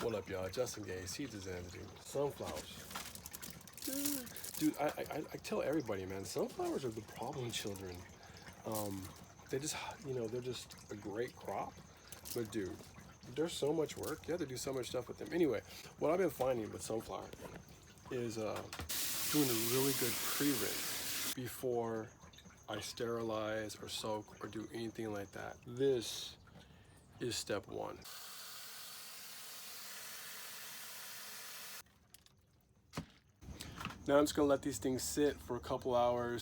What up, y'all? Justin Gay, Seeds of Xanadu. Sunflowers. Dude, I tell everybody, man, sunflowers are the problem children. They just, they're just a great crop. But dude, there's so much work. You have to do so much stuff with them. Anyway, what I've been finding with sunflower is doing a really good pre-rinse before I sterilize or soak or do anything like that. This is step one. Now I'm just gonna let these things sit for a couple hours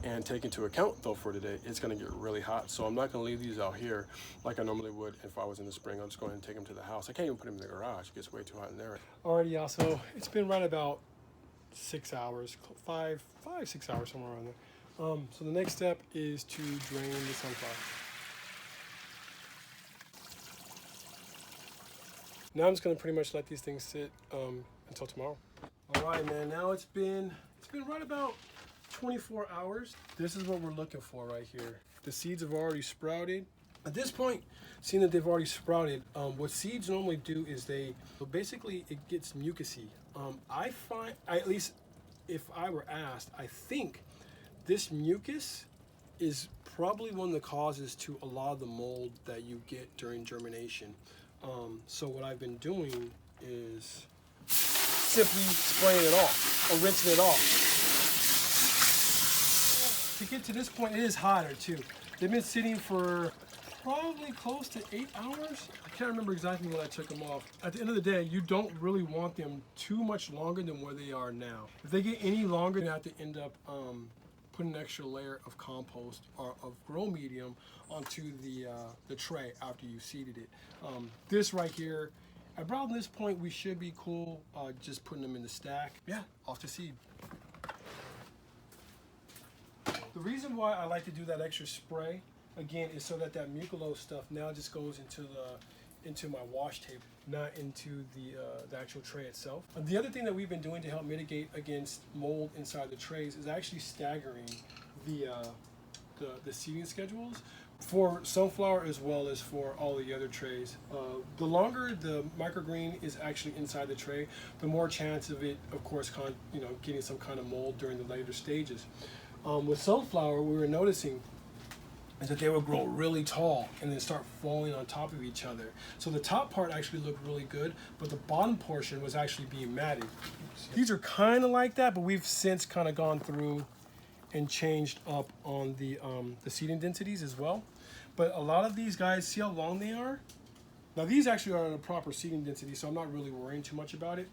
and take into account though for today, it's gonna get really hot. So I'm not gonna leave these out here like I normally would if I was in the spring. I'll just go ahead and take them to the house. I can't even put them in the garage. It gets way too hot in there. Alrighty, y'all, so it's been right about 6 hours, 6 hours, somewhere around there. So the next step is to drain the sunflower. Now I'm just gonna pretty much let these things sit until tomorrow. All right, man, now it's been right about 24 hours. This is what we're looking for right here. The seeds have already sprouted. At this point, seeing that they've already sprouted, what seeds normally do is basically it gets mucusy. I find, at least if I were asked, I think this mucus is probably one of the causes to a lot of the mold that you get during germination. So what I've been doing is simply spraying it off or rinsing it off. To get to this point, it is hotter too. They've been sitting for probably close to 8 hours. I can't remember exactly when I took them off. At the end of the day, you don't really want them too much longer than where they are now. If they get any longer, you have to end up putting an extra layer of compost or of grow medium onto the tray after you seeded it. This right here, around this point, we should be cool just putting them in the stack. Yeah, off to seed. The reason why I like to do that extra spray, again, is so that mucilose stuff now just goes into my wash table, not into the actual tray itself. The other thing that we've been doing to help mitigate against mold inside the trays is actually staggering the seeding schedules for sunflower as well as for all the other trays. The longer the microgreen is actually inside the tray, the more chance of it, of course, getting some kind of mold during the later stages. With sunflower, we were noticing is that they would grow really tall and then start falling on top of each other. So the top part actually looked really good, but the bottom portion was actually being matted. These are kind of like that, but we've since kind of gone through and changed up on the seeding densities as well. But a lot of these guys, see how long they are? Now these actually are at a proper seeding density, so I'm not really worrying too much about it.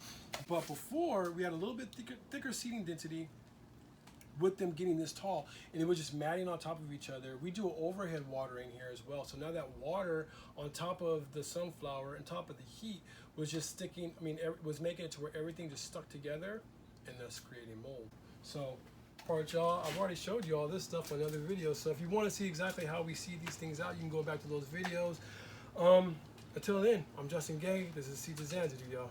But before, we had a little bit thicker seeding density with them getting this tall, and it was just matting on top of each other. We do an overhead watering here as well, so now that water on top of the sunflower and top of the heat was just sticking, was making it to where everything just stuck together and thus creating mold. So, all right, y'all, I've already showed you all this stuff on other videos, so if you want to see exactly how we seed these things out, you can go back to those videos. Until then, I'm Justin Gay. This is Seeds of Xanadu, y'all.